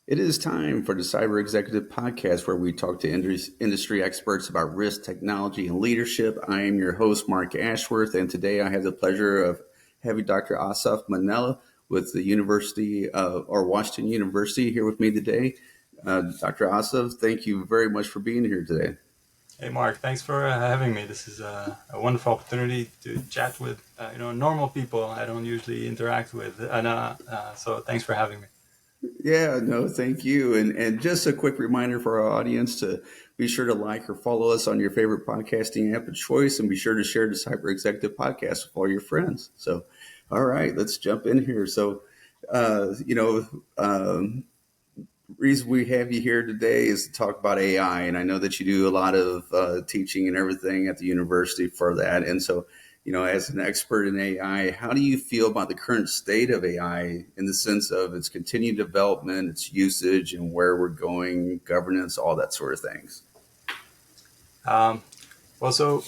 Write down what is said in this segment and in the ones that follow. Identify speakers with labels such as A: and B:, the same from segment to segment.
A: It is time for the Cyber Executive Podcast, where we talk to industry experts about risk, technology, and leadership. I am your host, Marc Ashworth, and today I have the pleasure of having Dr. Asaf Manila with the University or Washington University here with me today. Dr. Asaf, thank you very much for being here today.
B: Hey Mark, thanks for having me. This is a wonderful opportunity to chat with normal people I don't usually interact with, and so thanks for having me.
A: Yeah, no, thank you. And just a quick reminder for our audience to be sure to like or follow us on your favorite podcasting app of choice, and be sure to share the Cyber Executive Podcast with all your friends. So, all right, let's jump in here. So, uh, you know, um, reason we have you here today is to talk about AI, and I know that you do a lot of teaching and everything at the university for that. And so, as an expert in AI, how do you feel about the current state of AI in the sense of its continued development, its usage, and where we're going, governance, all that sort of things?
B: Um, so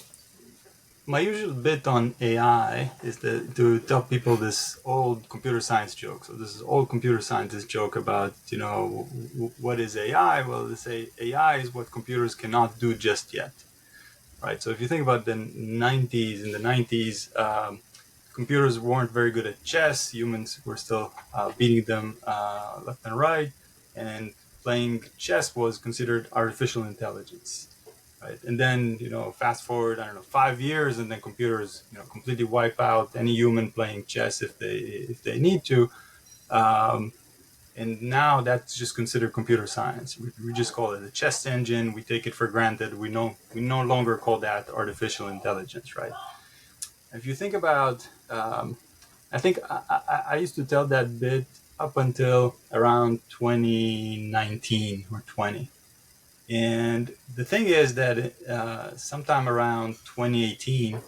B: my usual bit on AI is to tell people this old computer science joke. So this is old computer scientist joke about what is AI? Well, they say AI is what computers cannot do just yet. Right. So if you think about in the 90s, computers weren't very good at chess. Humans were still beating them left and right, and playing chess was considered artificial intelligence. Right. And then, fast forward, I don't know, 5 years, and then computers, completely wipe out any human playing chess if they need to. Um, and now that's just considered computer science. We just call it a chess engine. We take it for granted. We no longer call that artificial intelligence, right? If you think about, I think I used to tell that bit up until around 2019 or 20. And the thing is that sometime around 2018,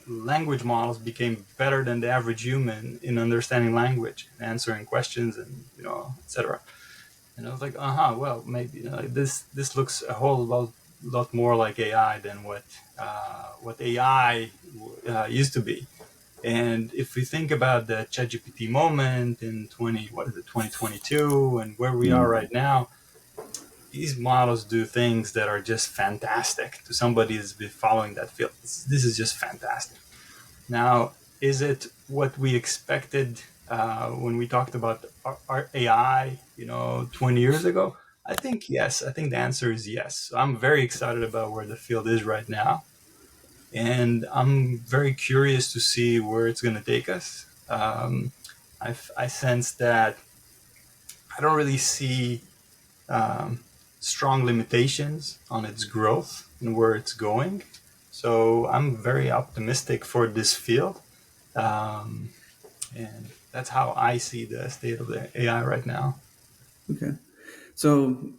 B: language models became better than the average human in understanding language and answering questions, and etc. And I was like, well, maybe this looks a whole lot more like AI than what AI used to be. And if we think about the ChatGPT moment in 2022, and where we are right now, these models do things that are just fantastic to somebody that's been following that field. This is just fantastic. Now, is it what we expected when we talked about our AI, 20 years ago? I think yes. I think the answer is yes. So I'm very excited about where the field is right now, and I'm very curious to see where it's going to take us. I sense that I don't really see um, strong limitations on its growth and where it's going. So I'm very optimistic for this field. Um, and that's how I see the state of the AI right now.
A: Okay. So,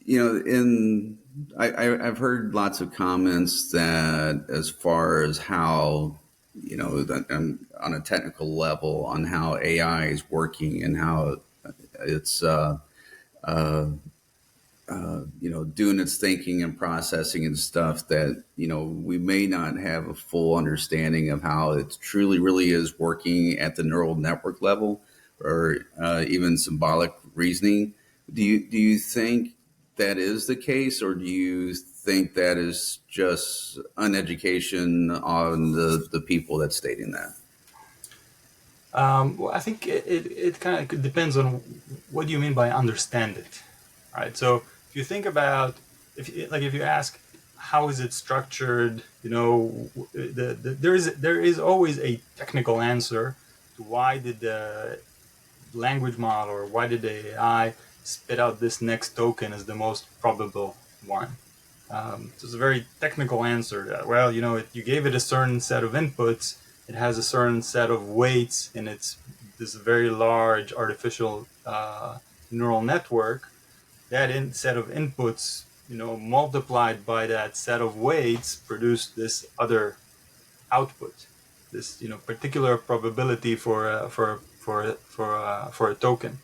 A: in I've heard lots of comments that as far as how on a technical level on how AI is working and how it's doing its thinking and processing and stuff, that we may not have a full understanding of how it truly really is working at the neural network level, or even symbolic reasoning. Do you think that is the case, or do you think that is just uneducation on the people that's stating that?
B: Well, I think it kind of depends on what do you mean by understand it, right? So if you think about, if you ask how is it structured, there is always a technical answer to why did the language model, or why did the AI spit out this next token as the most probable one. So it's a very technical answer that, well, you gave it a certain set of inputs, it has a certain set of weights, and it's this very large artificial neural network. That set of inputs, multiplied by that set of weights, produced this other output, this particular probability for a token.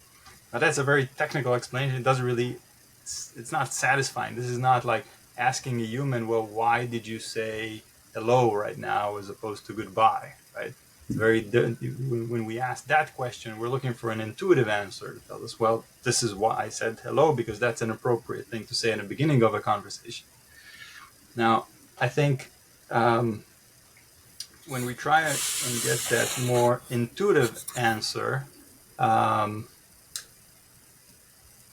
B: Now that's a very technical explanation. It doesn't really, it's not satisfying. This is not like asking a human, well, why did you say hello right now as opposed to goodbye, right? It's very when we ask that question, we're looking for an intuitive answer to tell us, well, this is why I said hello, because that's an appropriate thing to say in the beginning of a conversation. Now, I think when we try and get that more intuitive answer, um,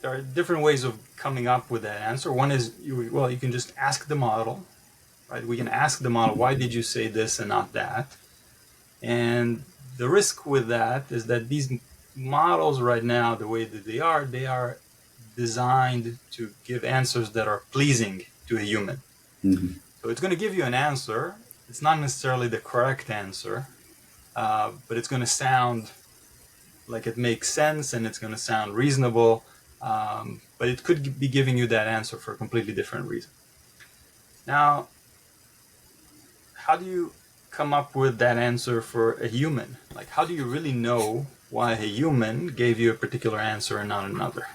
B: there are different ways of coming up with that answer. One is, you can just ask the model, right? We can ask the model, why did you say this and not that? And the risk with that is that these models right now, the way that they are designed to give answers that are pleasing to a human.
A: Mm-hmm.
B: So it's going to give you an answer. It's not necessarily the correct answer, but it's going to sound like it makes sense and it's going to sound reasonable. But it could be giving you that answer for a completely different reason. Now, how do you come up with that answer for a human? Like, how do you really know why a human gave you a particular answer and not another?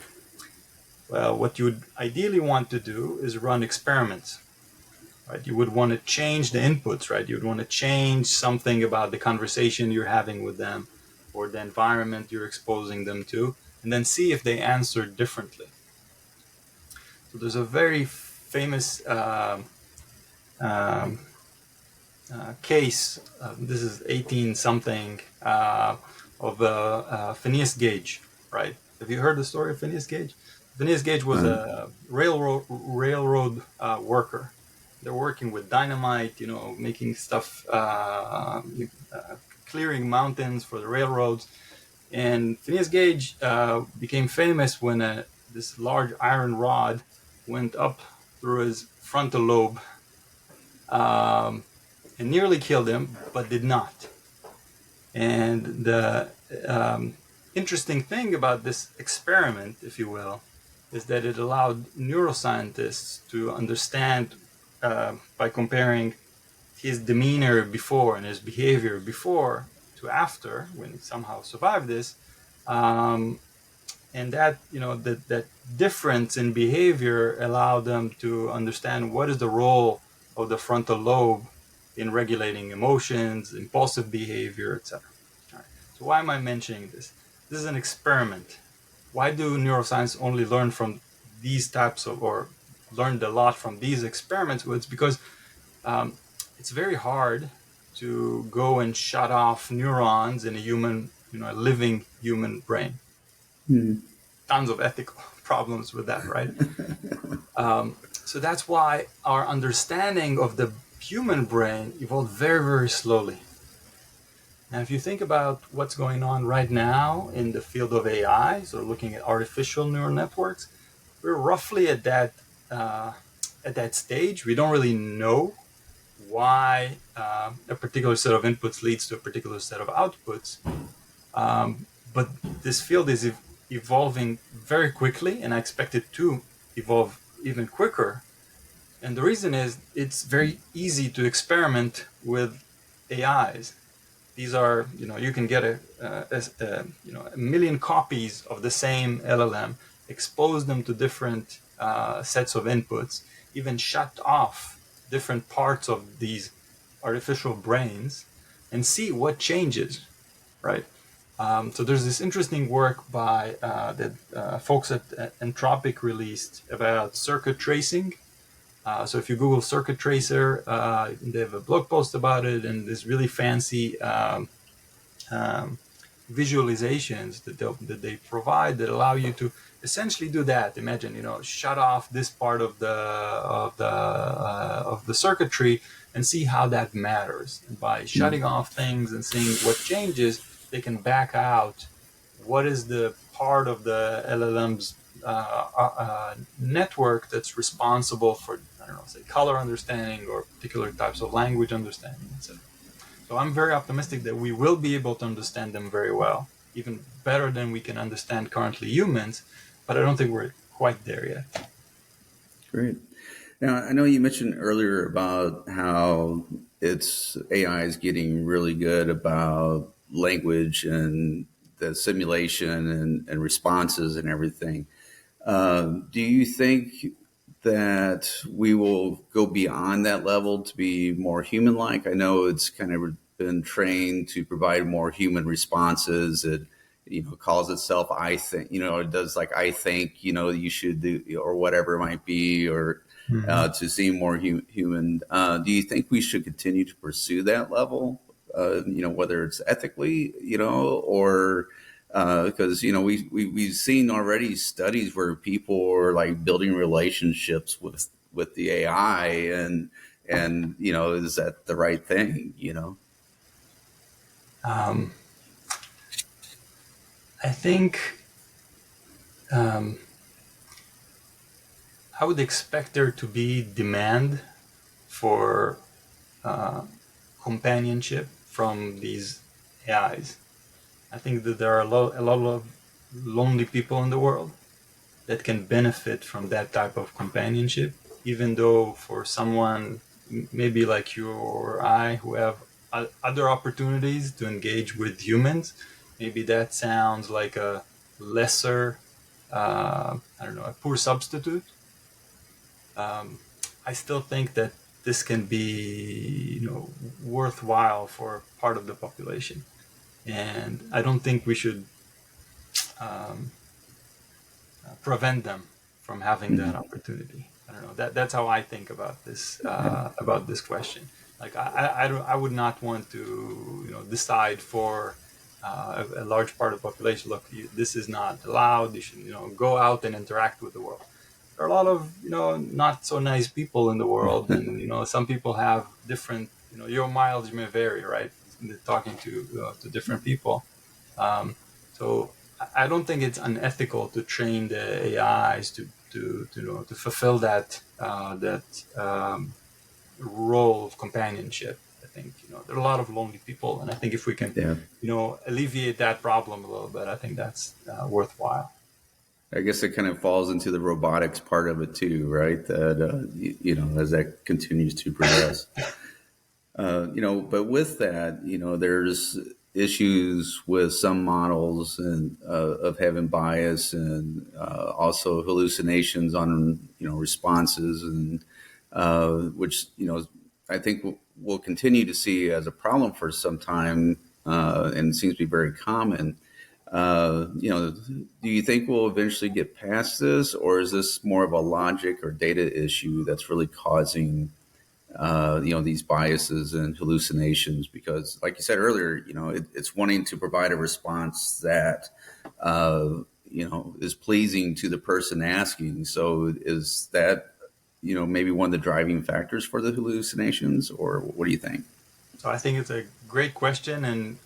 B: Well, what you would ideally want to do is run experiments, right? You would want to change the inputs, right? You would want to change something about the conversation you're having with them or the environment you're exposing them to, and then see if they answer differently. So there's a very famous um, case. This is 18 something of Phineas Gage, right? Have you heard the story of Phineas Gage? Phineas Gage was
A: Uh,
B: a railroad worker. They're working with dynamite, making stuff, clearing mountains for the railroads. And Phineas Gage became famous when this large iron rod went up through his frontal lobe, um, and nearly killed him, but did not. And the interesting thing about this experiment, if you will, is that it allowed neuroscientists to understand, by comparing his demeanor before and his behavior before to after, when he somehow survived this, um, and that difference in behavior allowed them to understand what is the role of the frontal lobe in regulating emotions, impulsive behavior, etc. All right. So why am I mentioning this? This is an experiment. Why do neuroscience only learn from these types of, or learned a lot from these experiments? Well, it's because um, it's very hard to go and shut off neurons in a a living human brain.
A: mm,
B: Tons of ethical problems with that, right? So that's why our understanding of the human brain evolved very, very slowly. Now, if you think about what's going on right now in the field of AI, so looking at artificial neural networks, we're roughly uh, at that stage. We don't really know why a particular set of inputs leads to a particular set of outputs. But this field is evolving very quickly, and I expect it to evolve even quicker. And the reason is it's very easy to experiment with AIs. These are, you can get a million copies of the same LLM, expose them to different sets of inputs, even shut off different parts of these artificial brains, and see what changes, right? So there's this interesting work by that folks at Entropic released about circuit tracing. So if you Google circuit tracer, they have a blog post about it, and this really fancy um, visualizations that they provide that allow you to essentially do that. Imagine, shut off this part of the circuitry and see how that matters. And by shutting
A: mm,
B: off things and seeing what changes, they can back out what is the part of the LLM's network that's responsible for, I don't know, say color understanding or particular types of language understanding, etc. So I'm very optimistic that we will be able to understand them very well, even better than we can understand currently humans, but I don't think we're quite there yet.
A: great. Now, I know you mentioned earlier about how it's AI is getting really good about language and the simulation and responses and everything. Do you think that we will go beyond that level to be more human-like? I know it's kind of been trained to provide more human responses. It, calls itself I think, it does like I think, you should do, or whatever it might be, or
B: Mhm.
A: to seem more human. Do you think we should continue to pursue that level? Whether it's ethically, or because we've seen already studies where people are like building relationships with the AI, and is that the right thing?
B: Um, I think um, I would expect there to be demand for uh, companionship from these AIs. I think that there are a lot of lonely people in the world that can benefit from that type of companionship, even though for someone maybe like you or I who have other opportunities to engage with humans, maybe that sounds like a lesser, I don't know, a poor substitute. um, I still think that this can be, worthwhile for part of the population, and I don't think we should um, prevent them from having that
A: Mhm.
B: opportunity. I don't know. That's how I think about this question. Like I would not want to decide for a large part of the population. Look, this is not allowed. You should go out and interact with the world. There are a lot of not so nice people in the world, and some people have different your mileage may vary, right? Talking to different people. So I don't think it's unethical to train the AIs to fulfill that role of companionship. I think there are a lot of lonely people, and I think if we can
A: Yeah.
B: alleviate that problem a little bit, I think that's worthwhile.
A: I guess it kind of falls into the robotics part of it too, right? That as that continues to progress, but with that, there's issues with some models and of having bias, and also hallucinations on responses, and which I think we'll continue to see as a problem for some time, and it seems to be very common. Do you think we'll eventually get past this, or is this more of a logic or data issue that's really causing these biases and hallucinations? Because, like you said earlier, it's wanting to provide a response that is pleasing to the person asking. So, is that maybe one of the driving factors for the hallucinations, or what do you think?
B: So I think it's a great question, and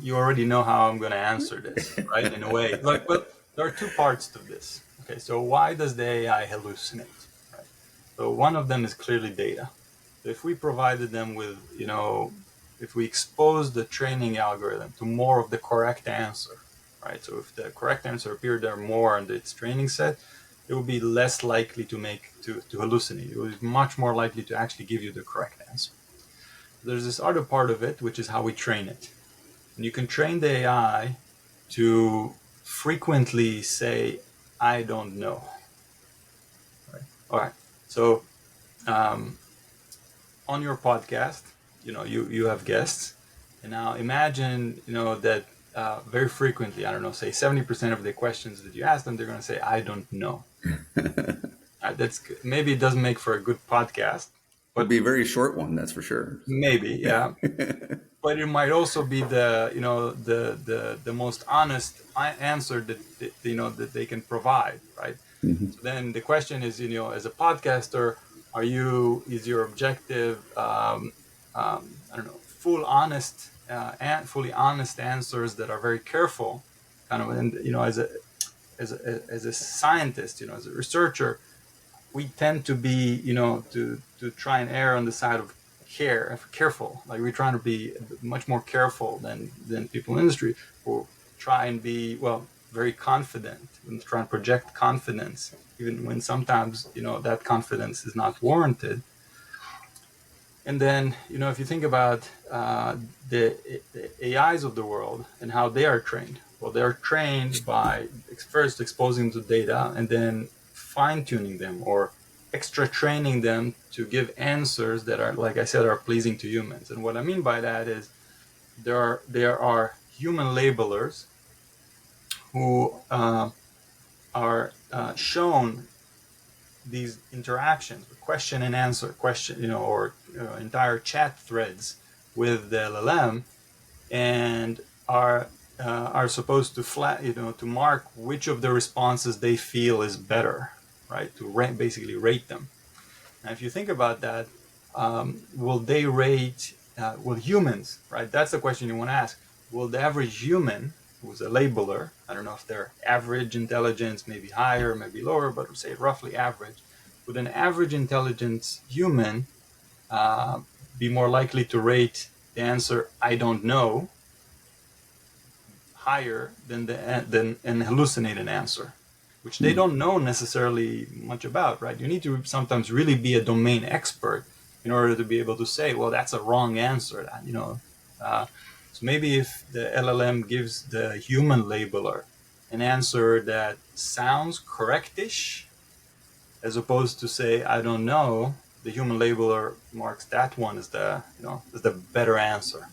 B: you already know how I'm going to answer this, right? In a way, like, well, there are two parts to this. Okay, so why does the AI hallucinate? Right. So one of them is clearly data. So if we provided them with, if we expose the training algorithm to more of the correct answer, right? So if the correct answer appeared there more in its training set, it would be less likely to hallucinate. It would be much more likely to actually give you the correct answer. There's this other part of it, which is how we train it. And you can train the AI to frequently say, I don't know. Right. All right. So um, on your podcast, you have guests. And now imagine, that very frequently, I don't know, say 70% of the questions that you ask them, they're going to say, I don't know. That's maybe it doesn't make for a good podcast,
A: It'll
B: but
A: be a very short one, that's for sure.
B: maybe, yeah. But it might also be the most honest answer that they can provide, right?
A: Mhm.
B: So then the question is, as a podcaster, is your objective, I don't know, fully honest answers that are very careful, kind of, and as a scientist, as a researcher, we tend to be, to try and err on the side of careful. Like we're trying to be much more careful than people in the industry who try and be, well, very confident and try and project confidence, even when sometimes, that confidence is not warranted. And then, if you think about the AIs of the world and how they are trained, well, they're trained by first exposing the data and then fine tuning them or extra training them to give answers that are, like I said, are pleasing to humans. And what I mean by that is there are human labelers who are shown these interactions, question and answer, or entire chat threads with the LLM, and are supposed to to mark which of the responses they feel is better, right? To basically rate them. Now, if you think about that, will they rate? Will humans, right? That's the question you want to ask. Will the average human, who's a labeler, I don't know if their average intelligence, maybe higher, maybe lower, but say roughly average, would an average intelligence human uh, be more likely to rate the answer "I don't know" higher than an hallucinated answer, which they don't know necessarily much about, right? You need to sometimes really be a domain expert in order to be able to say, well, that's a wrong answer. So maybe if the LLM gives the human labeler an answer that sounds correctish, as opposed to say, I don't know, the human labeler marks that one as the better answer.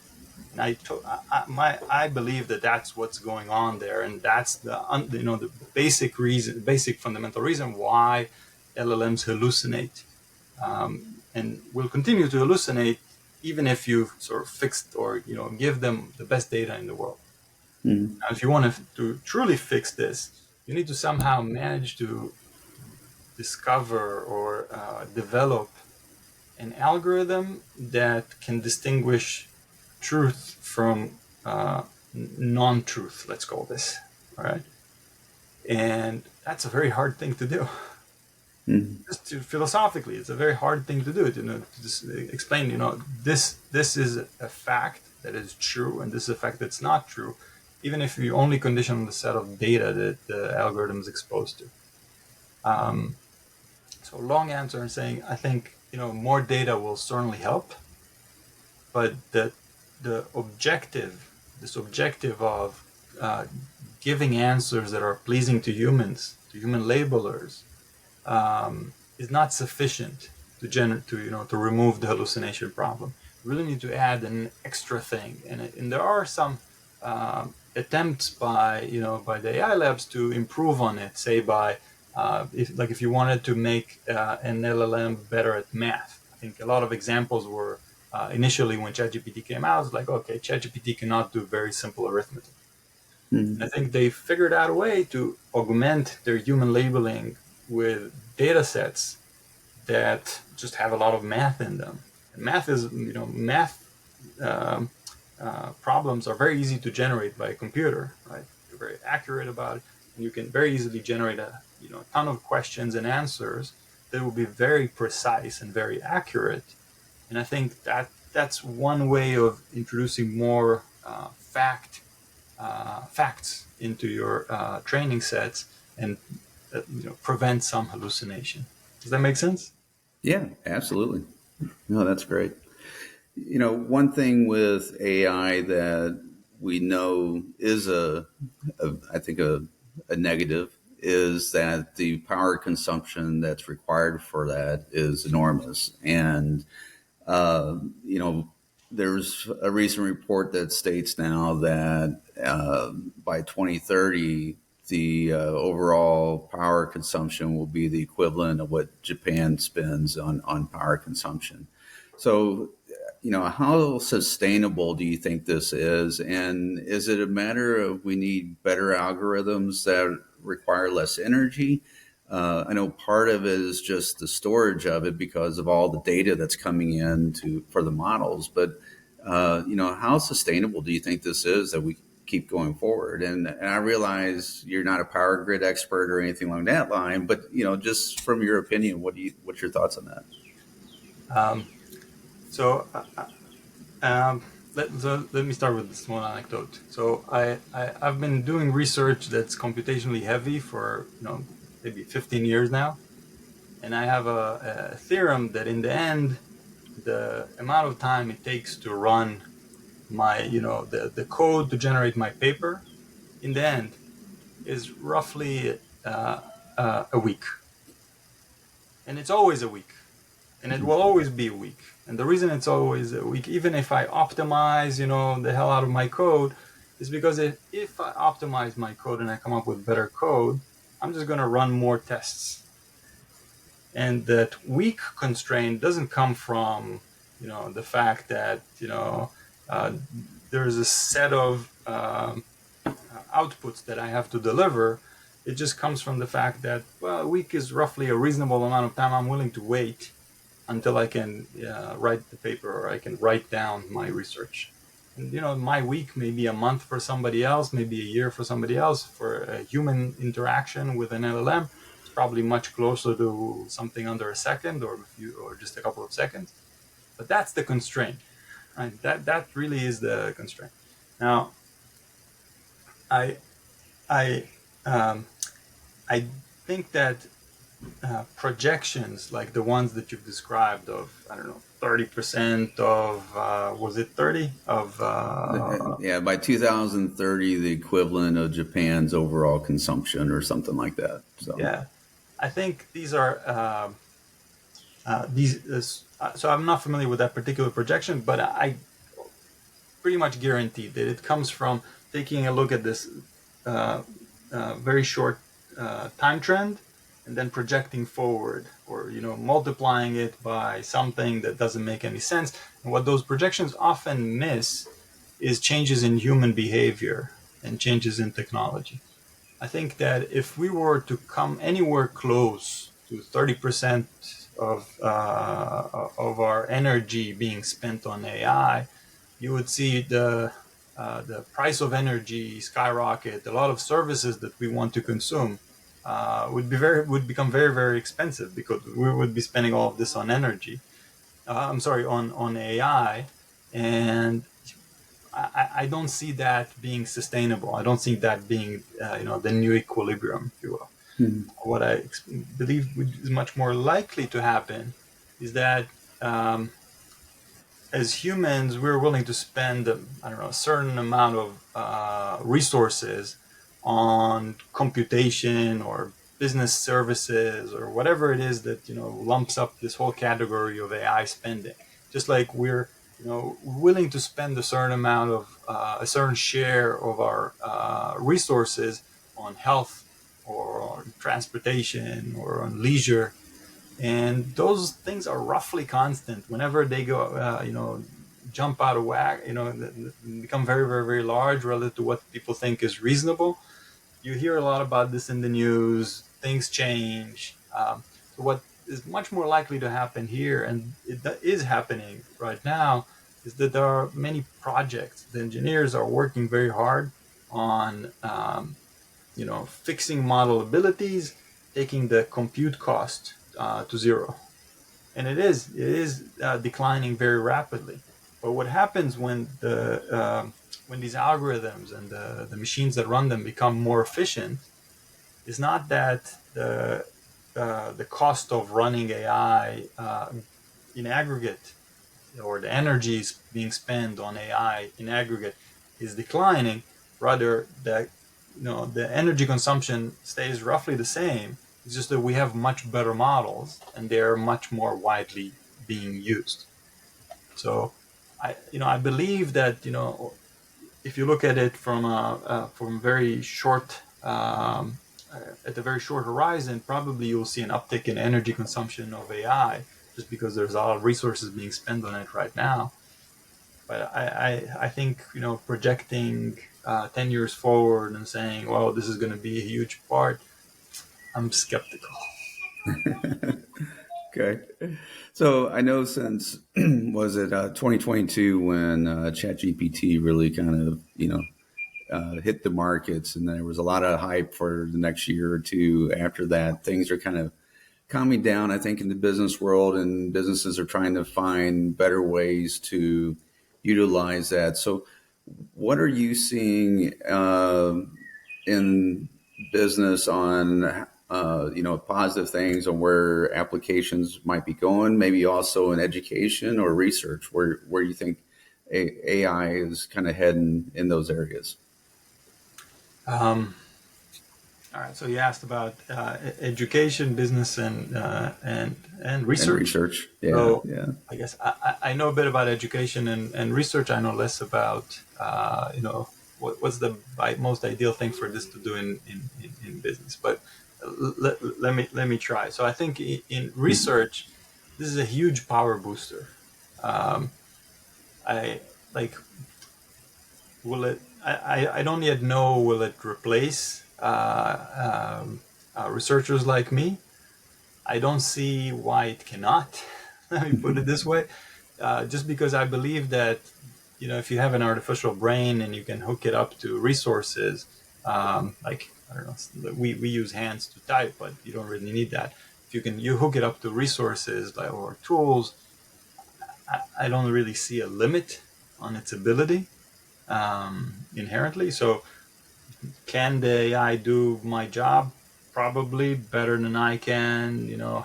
B: And I believe that that's what's going on there, and that's the basic reason, basic fundamental reason why LLMs hallucinate, and will continue to hallucinate even if you sort of fixed or give them the best data in the world.
A: Mm-hmm.
B: Now, if you want to truly fix this, you need to somehow manage to discover or develop an algorithm that can distinguish truth from non-truth, let's call this. All right. And that's a very hard thing to do.
A: Mm-hmm.
B: Just philosophically, it's a very hard thing to do, to just explain, this is a fact that is true, and this is a fact that's not true, even if you only condition the set of data that the algorithm is exposed to. So long answer in saying, I think, more data will certainly help, but this objective of giving answers that are pleasing to humans, to human labelers, is not sufficient to remove the hallucination problem. You really need to add an extra thing, and there are some attempts by the AI labs to improve on it. Say by if you wanted to make an LLM better at math. I think a lot of examples were initially when ChatGPT came out. It's like, okay, ChatGPT cannot do very simple arithmetic. And I think they figured out a way to augment their human labeling with data sets that just have a lot of math in them. And math um, problems are very easy to generate by a computer, right? They're very accurate about it, and you can very easily generate a ton of questions and answers that will be very precise and very accurate. And I think that's one way of introducing more facts into your training sets, and prevent some hallucination. Does that make sense?
A: Yeah, absolutely. No, that's great. One thing with AI that we know is I think a negative is that the power consumption that's required for that is enormous. And, uh, you know, there's a recent report that states now that by 2030, the overall power consumption will be the equivalent of what Japan spends on power consumption. So, how sustainable do you think this is? And is it a matter of we need better algorithms that require less energy? I know part of it is just the storage of it because of all the data that's coming in for the models. But how sustainable do you think this is that we keep going forward? And I realize you're not a power grid expert or anything along that line, but just from your opinion, what's your thoughts on that?
B: Um, so, um, let me start with this one anecdote. So I've been doing research that's computationally heavy for maybe 15 years now, and I have a theorem that in the end, the amount of time it takes to run my the code to generate my paper in the end is roughly a week, and it's always a week. and it will always be weak. And the reason it's always weak, even if I optimize, the hell out of my code, is because if I optimize my code and I come up with better code, I'm just going to run more tests. And that weak constraint doesn't come from, the fact that, uh, there's a set of outputs that I have to deliver. It just comes from the fact that, well, a week is roughly a reasonable amount of time I'm willing to wait until I can write the paper or I can write down my research. And, my week may be a month for somebody else, maybe a year for somebody else. For a human interaction with an LLM, it's probably much closer to something under a second or just a couple of seconds. But that's the constraint, right? That really is the constraint. Now, I I um, I think that projections like the ones that you've described of, I don't know, 30% of was it 30 of
A: Yeah, by 2030, the equivalent of Japan's overall consumption or something like that. So,
B: yeah, I think these are so I'm not familiar with that particular projection, but I pretty much guarantee that it comes from taking a look at this uh, very short time trend and then projecting forward, or multiplying it by something that doesn't make any sense. And what those projections often miss is changes in human behavior and changes in technology. I think that if we were to come anywhere close to 30% of our energy being spent on AI, you would see the price of energy skyrocket. A lot of services that we want to consume would become very, very expensive because we would be spending all of this on energy. I'm sorry, on AI, and I don't see that being sustainable. I don't see that being the new equilibrium, if you will. What I believe is much more likely to happen is that as humans, we're willing to spend, I don't know, a certain amount of resources on computation or business services or whatever it is that lumps up this whole category of AI spending. Just like we're willing to spend a certain amount of a certain share of our resources on health or on transportation or on leisure, and those things are roughly constant. Whenever they go jump out of whack, become very, very, very large relative to what people think is reasonable. You hear a lot about this in the news. Things change. So what is much more likely to happen here, and it is happening right now, is that there are many projects. The engineers are working very hard on fixing model abilities, taking the compute cost to zero, and it is declining very rapidly. But what happens when these algorithms and the machines that run them become more efficient is not that the cost of running AI in aggregate, or the energy being spent on AI in aggregate is declining. Rather, the energy consumption stays roughly the same. It's just that we have much better models and they're much more widely being used. So, I believe that if you look at it from very short at a very short horizon, probably you'll see an uptick in energy consumption of AI just because there's a lot of resources being spent on it right now. But I think projecting 10 years forward and saying, well, this is going to be a huge part, I'm skeptical.
A: okay. So I know since was it 2022 when ChatGPT really kind of hit the markets, and there was a lot of hype for the next year or two. After that, things are kind of calming down, I think, in the business world, and businesses are trying to find better ways to utilize that. So, what are you seeing in business on positive things on where applications might be going? Maybe also in education or research, where you think AI is kind of heading in those areas.
B: Um, All right. So you asked about education, business, and
A: And
B: research.
A: research. Yeah,
B: So
A: yeah.
B: I guess I know a bit about education and research. I know less about what's the most ideal thing for this to do in business. But let me try. So I think in
A: Mhm.
B: research, this is a huge power booster. Um, I like will it I don't yet know will it replace researchers like me. I don't see why it cannot. Let me put it this way. Just because I believe that, if you have an artificial brain and you can hook it up to resources, like, I don't know, we use hands to type, but you don't really need that. If you hook it up to resources like, or tools, I don't really see a limit on its ability inherently. So can the AI do my job? Probably better than I can.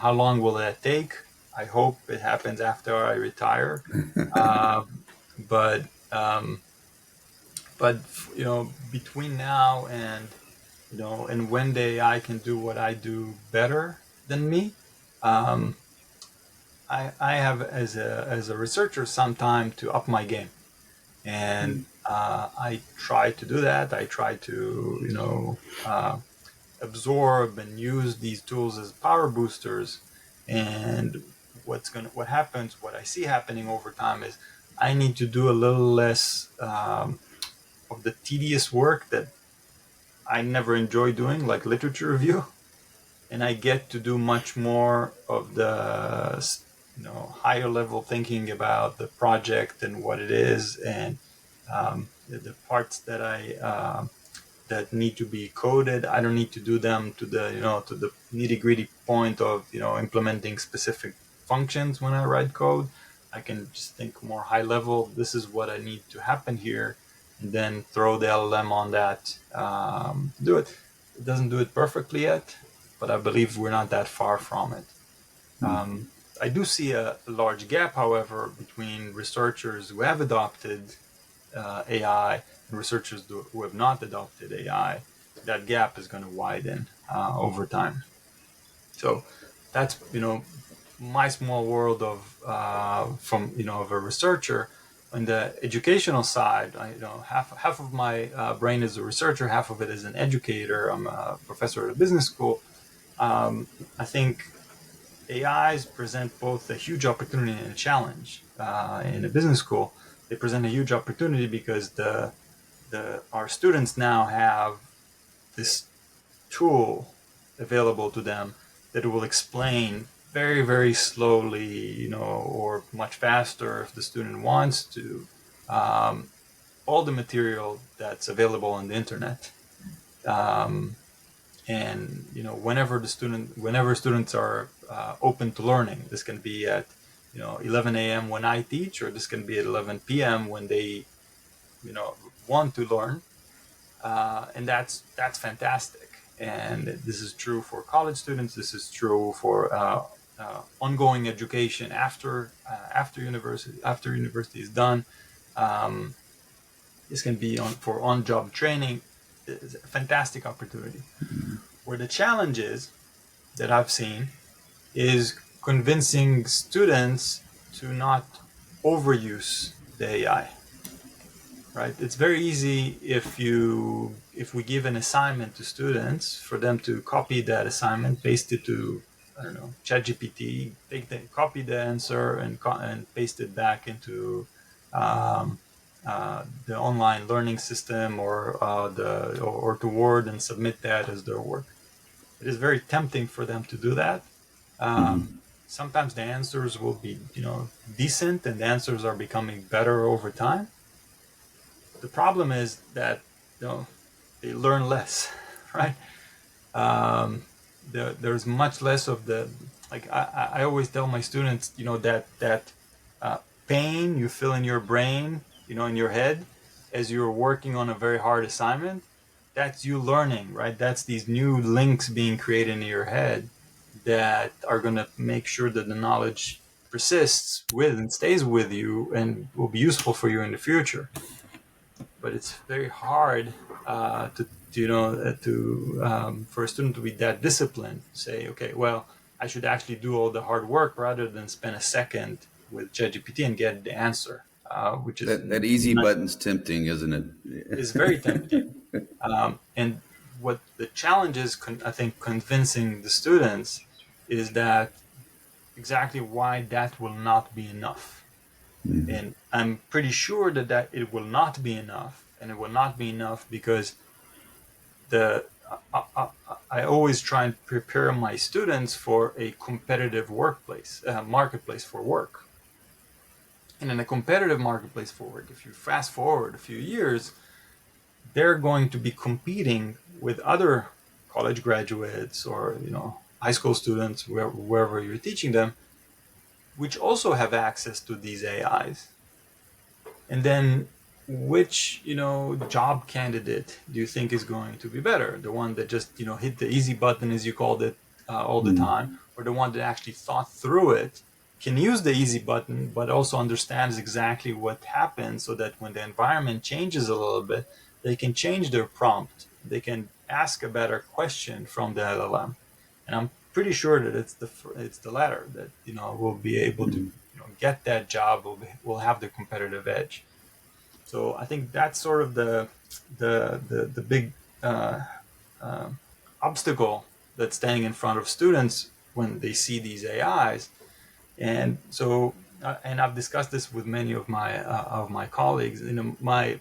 B: How long will that take? I hope it happens after I retire. Uh, but um, but between now and when the AI can do what I do better than me, um, I have as a researcher some time to up my game, and I try to do that. I try to absorb and use these tools as power boosters. And what I see happening over time is I need to do a little less of the tedious work that I never enjoy doing, like literature review, and I get to do much more of the higher level thinking about the project and what it is, and the parts that need to be coded. I don't need to do them to the nitty gritty point of implementing specific functions when I write code. I can just think more high level. This is what I need to happen here, and then throw the LLM on that to do it. It doesn't do it perfectly yet, but I believe we're not that far from it. Um, I do see a large gap, however, between researchers who have adopted AI and researchers who have not adopted AI. That gap is going to widen over time. So that's my small world of from of a researcher. On the educational side, half of my brain is a researcher, half of it is an educator. I'm a professor at a business school. I think AIs present both a huge opportunity and a challenge. In a business school, they present a huge opportunity because our students now have this tool available to them that will explain very, very slowly, or much faster if the student wants to, um, all the material that's available on the internet. Um, and whenever students are open to learning, this can be at 11 a.m. when I teach, or this can be at 11 p.m. when they want to learn, and that's fantastic. And this is true for college students. This is true for ongoing education after university is done. Um, this can be for on-job training. It's a fantastic opportunity. Where the challenge is that I've seen is convincing students to not overuse the AI. Right? It's very easy if we give an assignment to students for them to copy that assignment, paste it to, I don't know, ChatGPT, copy the answer and paste it back into um, the online learning system, or to Word, and submit that as their work. It is very tempting for them to do that. Um, Sometimes the answers will be decent, and the answers are becoming better over time. The problem is that they learn less, right? There's much less of the, like, I always tell my students, that pain you feel in your brain, in your head, as you're working on a very hard assignment. That's you learning, right? That's these new links being created in your head that are going to make sure that the knowledge persists with and stays with you and will be useful for you in the future. But it's very hard for a student to be that disciplined, say, okay, well, I should actually do all the hard work rather than spend a second with ChatGPT and get the answer, which is
A: That easy
B: not,
A: button's tempting, isn't
B: is
A: it?
B: very tempting. And what the challenge is, I think, convincing the students is that exactly why that will not be enough. And I'm pretty sure that it will not be enough, and it will not be enough because the I always try and prepare my students for a competitive workplace, marketplace for work. And in a competitive marketplace for work, if you fast forward a few years, they're going to be competing with other college graduates or high school students, wherever you're teaching them, which also have access to these AIs. And then which job candidate do you think is going to be better? The one that just hit the easy button, as you called it, all the time, or the one that actually thought through it, can use the easy button but also understands exactly what happens, so that when the environment changes a little bit, they can change their prompt, they can ask a better question from the LLM. And I'm pretty sure that it's the latter, that will be able to get that job, will have the competitive edge. So I think that's sort of the big uh, uh, obstacle that's standing in front of students when they see these AIs. And so, and I've discussed this with many of my colleagues. My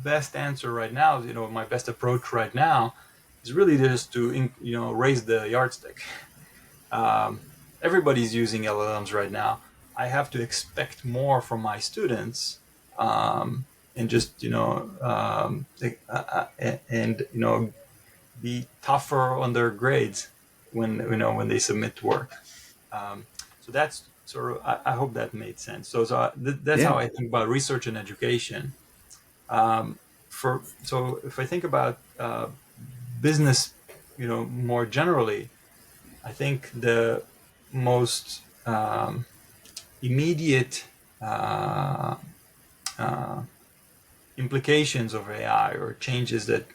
B: best answer right now, my best approach right now, is really just to raise the yardstick. Um, Everybody's using LLMs right now. I have to expect more from my students, and just and be tougher on their grades when they submit work. So that's sort of, I hope that made sense. That's how
A: Yeah.
B: I think about research and education. So if I think about business, more generally, I think the most immediate uh, uh, implications of AI, or changes that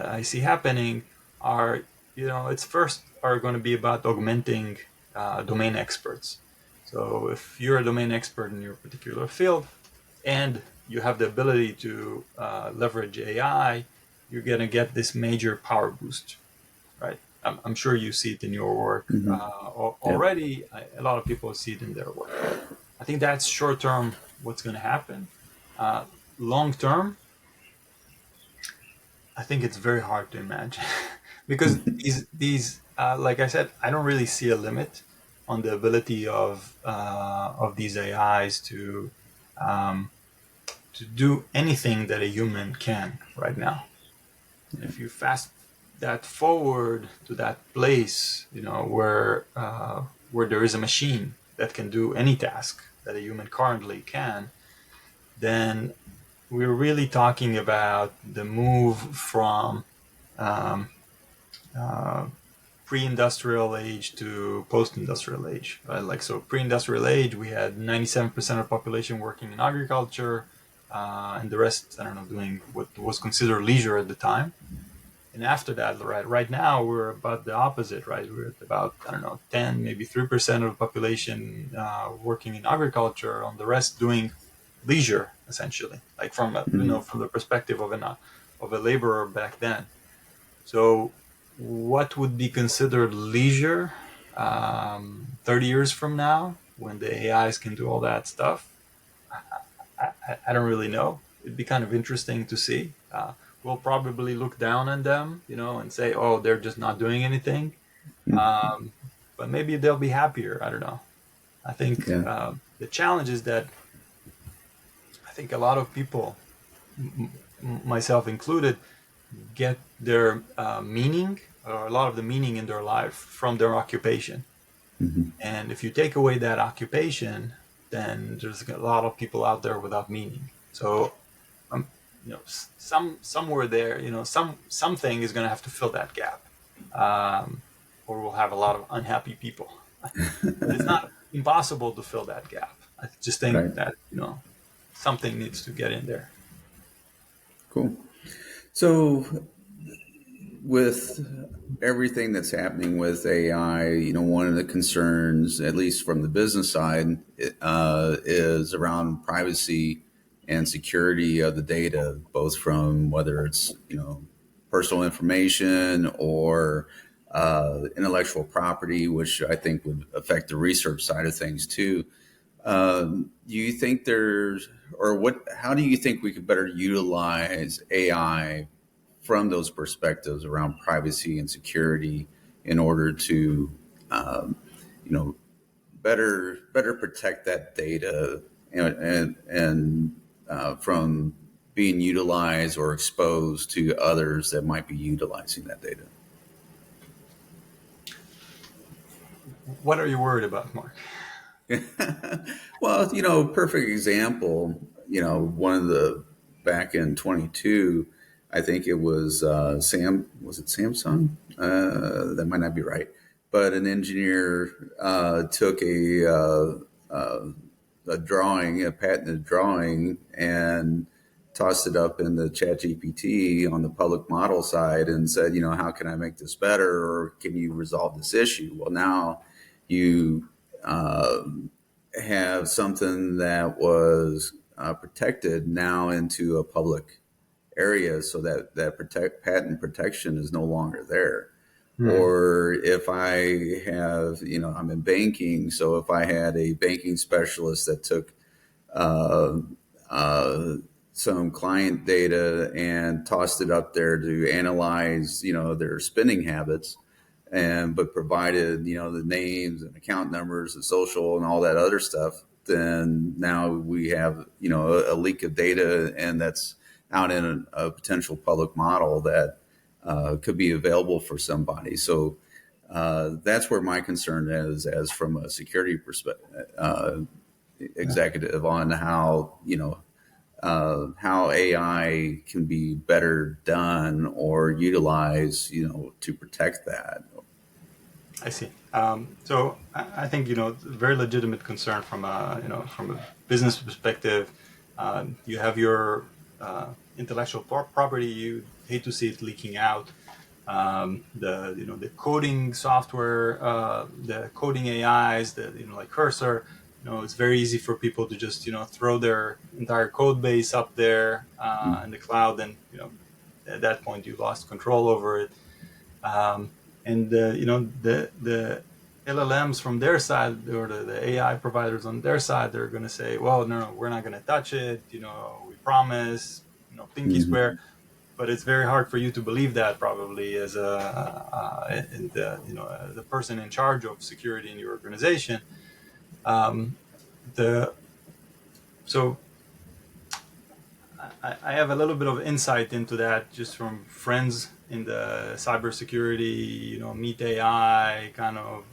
B: I see happening, are it's first are going to be about augmenting domain experts. So if you're a domain expert in your particular field and you have the ability to leverage AI, you're going to get this major power boost, right? I'm sure you see it in your work
A: Yeah.
B: already. A lot of people see it in their work. I think that's short term what's going to happen. Long term, I think it's very hard to imagine because these like I said, I don't really see a limit on the ability of these AIs um, to do anything that a human can right now. If you fast that forward to that place, where there is a machine that can do any task that a human currently can, then we're really talking about the move from um, uh, pre-industrial age to post-industrial age. Right? Like, so pre-industrial age, we had 97% of the population working in agriculture, and the rest, I don't know, doing what was considered leisure at the time. And after that, right now, we're about the opposite, right? We're at about, I don't know, 10, maybe 3% of the population working in agriculture, on the rest doing leisure, essentially, like from the perspective of a laborer back then. So what would be considered leisure 30 years from now, when the AIs can do all that stuff? I don't really know. It'd be kind of interesting to see. We'll probably look down on them, and say, "Oh, they're just not doing anything." Um, but maybe they'll be happier. I don't know. I think
A: Yeah.
B: the challenge is that I think a lot of people, myself included, get their meaning, or a lot of the meaning in their life, from their occupation. And if you take away that occupation, then there's a lot of people out there without meaning. So somewhere there, something is going to have to fill that gap, or we'll have a lot of unhappy people. But it's not impossible to fill that gap. I just think
A: Right.
B: that something needs to get in there.
A: Cool. So with everything that's happening with AI, one of the concerns, at least from the business side, is around privacy and security of the data, both from whether it's, personal information or intellectual property, which I think would affect the research side of things too. Do you think there's, or what, how do you think we could better utilize AI from those perspectives around privacy and security in order to, um, you know, better protect that data and from being utilized or exposed to others that might be utilizing that data?
B: What are you worried about, Mark?
A: Well, perfect example, one of the back in 22, I think it was was it Samsung? That might not be right. But an engineer took a drawing, a patented drawing, and tossed it up in the chat GPT on the public model side and said, how can I make this better? Or can you resolve this issue? Well, now you uh, have something that was protected now into a public area, so that patent protection is no longer there.
B: Hmm.
A: Or if I have, I'm in banking, so if I had a banking specialist that took uh, uh, some client data and tossed it up there to analyze, their spending habits, and but provided, the names and account numbers and social and all that other stuff, then now we have, a leak of data, and that's out in a potential public model that could be available for somebody. So that's where my concern is, as from a security perspective, executive, on how AI can be better done or utilized, to protect that.
B: I see. So I think very legitimate concern from a business perspective. You have your intellectual property. You hate to see it leaking out. The coding software, the coding AIs, like Cursor. It's very easy for people to just throw their entire code base up there in the cloud, and at that point you lost control over it. And the LLMs from their side, or the AI providers on their side, they're going to say, well, no, we're not going to touch it. We promise, pinky
A: Mm-hmm.
B: swear. But it's very hard for you to believe that, probably, as the person in charge of security in your organization. Um, the so I have a little bit of insight into that just from friends in the cybersecurity, meet AI kind of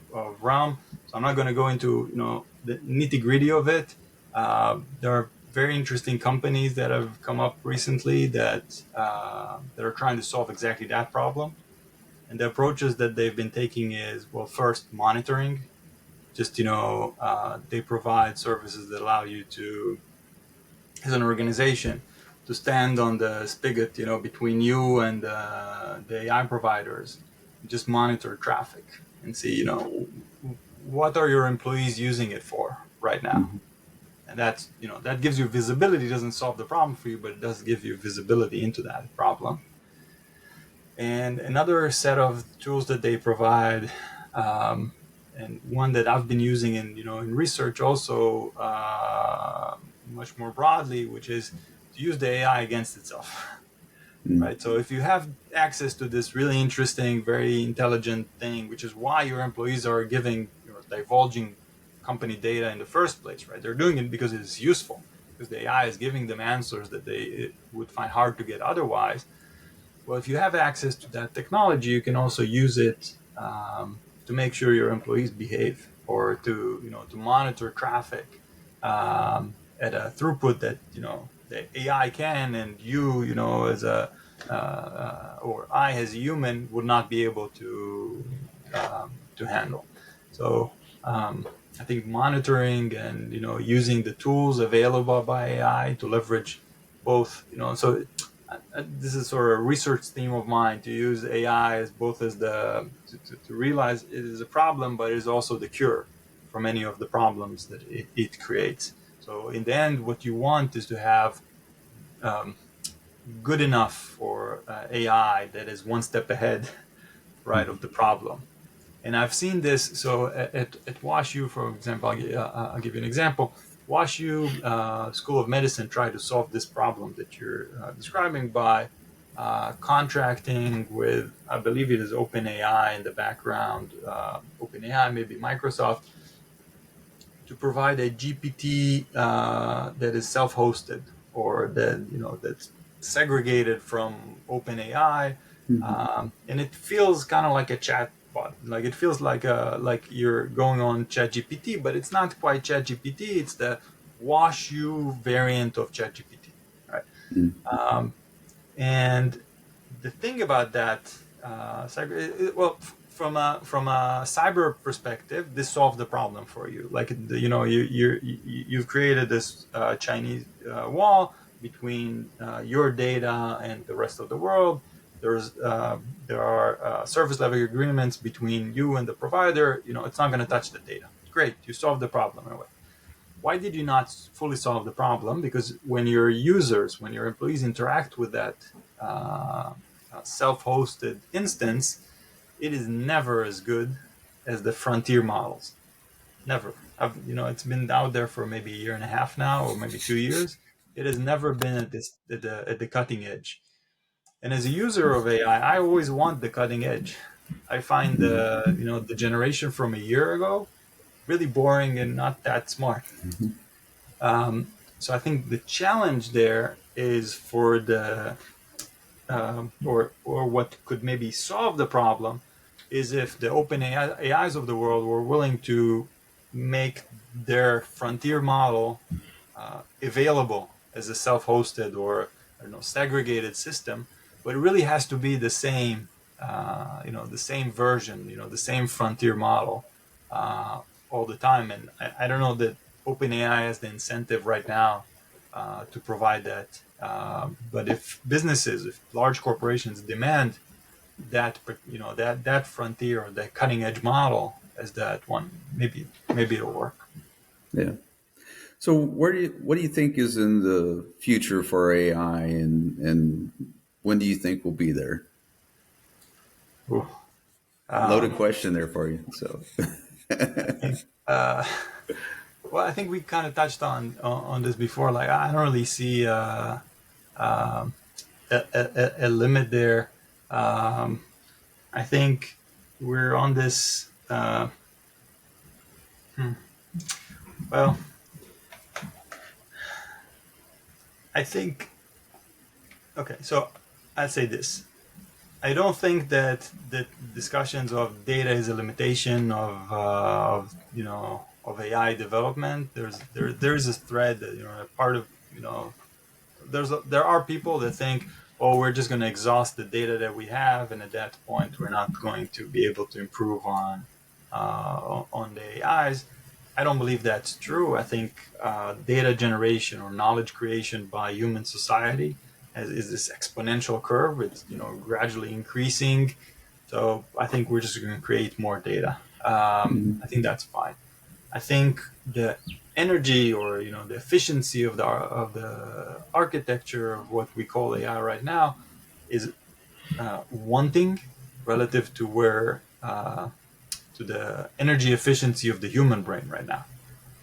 B: realm. So I'm not going to go into the nitty gritty of it. There are very interesting companies that have come up recently that are trying to solve exactly that problem. And the approaches that they've been taking is, well, first, monitoring. Just they provide services that allow you to, as an organization, to stand on the spigot, between you and the AI providers, just monitor traffic and see, what are your employees using it for right now.
A: Mm-hmm.
B: And that's, that gives you visibility. Doesn't solve the problem for you, but it does give you visibility into that problem. And another set of tools that they provide, um, and one that I've been using in research also, much more broadly, which is to use the AI against itself. Right. So if you have access to this really interesting, very intelligent thing, which is why your employees are divulging company data in the first place, right? They're doing it because it's useful, because the AI is giving them answers that they would find hard to get otherwise. Well, if you have access to that technology, you can also use it to make sure your employees behave, or to monitor traffic at a throughput that the AI can, and as a or I as a human would not be able to handle. So I think monitoring and using the tools available by AI to leverage both. So this is sort of a research theme of mine, to use AI as both as to realize it is a problem, but it is also the cure for many of the problems that it creates. So in the end, what you want is to have um, good enough for AI that is one step ahead, right, of the problem. And I've seen this. So at WashU, for example, I'll give you an example. WashU School of Medicine tried to solve this problem that you're describing by contracting with, I believe it is OpenAI in the background, OpenAI, maybe Microsoft, to provide a GPT that is self-hosted, or that, that's segregated from OpenAI,
A: Mhm.
B: and it feels kind of like a chat bot. Like, it feels like you're going on ChatGPT, but it's not quite ChatGPT. It's the WashU variant of ChatGPT, right?
A: Mhm.
B: And the thing about that, well, from a cyber perspective, this solved the problem for you. Like, you've created this Chinese wall between your data and the rest of the world. There are service level agreements between you and the provider. It's not going to touch the data. Great, you solved the problem in a way. Why did you not fully solve the problem? Because when when your employees interact with that uh, self-hosted instance, it is never as good as the frontier models. Never. It's been out there for maybe a year and a half now, or maybe 2 years. It has never been at the cutting edge. And as a user of AI, I always want the cutting edge. I find the generation from a year ago really boring and not that smart. So I think the challenge there is for or what could maybe solve the problem is if the open AIs of the world were willing to make their frontier model available as a self-hosted, or I don't know, segregated system, but it really has to be the same version, the same frontier model all the time. And I don't know that OpenAI has the incentive right now to provide that. But if large corporations demand that frontier, or that cutting edge model as that one, maybe it'll work.
A: Yeah. So what do you think is in the future for AI, and when do you think we'll be there?
B: Ooh.
A: Loaded
B: Um,
A: question there for you. So
B: I think. Well, I think we kind of touched on this before. Like, I don't really see um, a limit there. Um, I think we're on this. Hmm, well, I think, okay. So I'd say this. I don't think that the discussions of data is a limitation of AI development. There's a thread that, a part of, there are people that think, oh, we're just going to exhaust the data that we have, and at that point, we're not going to be able to improve on the AIs. I don't believe that's true. I think data generation or knowledge creation by human society is this exponential curve. It's, gradually increasing. So I think we're just going to create more data. I think that's fine. I think the energy, or the efficiency of the architecture of what we call AI right now is wanting relative to the energy efficiency of the human brain right now.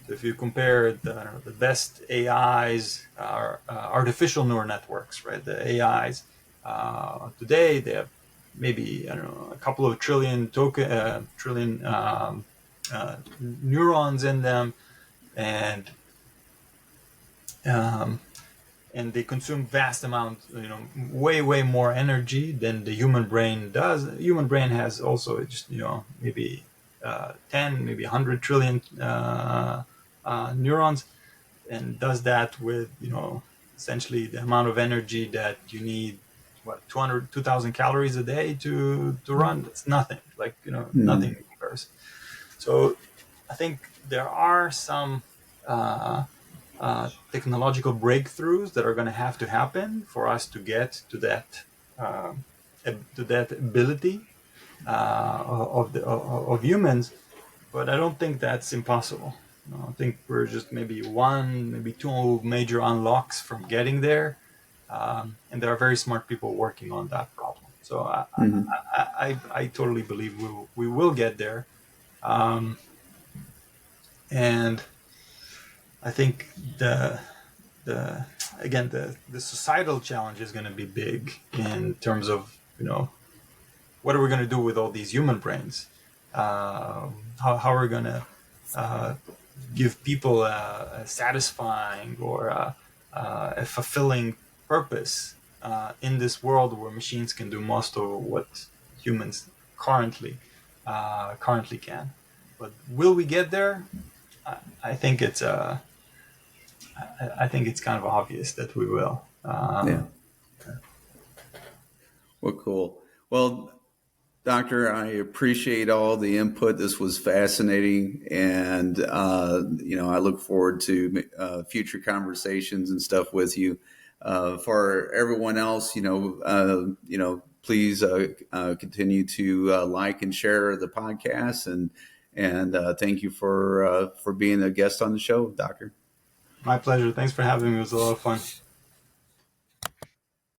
B: So if you compare the best AIs, are artificial neural networks, right? The AIs today, they have maybe, I don't know, a couple of trillion neurons in them, and um, and they consume vast amounts, way more energy than the human brain does. The human brain has also just, maybe 10, maybe 100 trillion neurons, and does that with, essentially the amount of energy that you need. What, 2,000 calories a day to run? That's nothing. Like, nothing in comparison. So I think there are some technological breakthroughs that are going to happen for us to get um, to that ability of humans. But I don't think that's impossible. I think we're just maybe one, maybe two major unlocks from getting there, and there are very smart people working on that problem. So
A: Hmm.
B: I totally believe we will get there, um, and I think the again the societal challenge is going to be big in terms of what are we going to do with all these human brains? How are we going to uh, give people a satisfying or a fulfilling purpose in this world where machines can do most of what humans currently can? But will we get there? I think it's kind of obvious that we will.
A: Yeah. Well, cool. Well, Doctor, I appreciate all the input. This was fascinating, and I look forward to future conversations and stuff with you. For everyone else, please continue to like and share the podcast, and thank you for being a guest on the show, Doctor.
B: My pleasure. Thanks for having me. It was a lot of fun.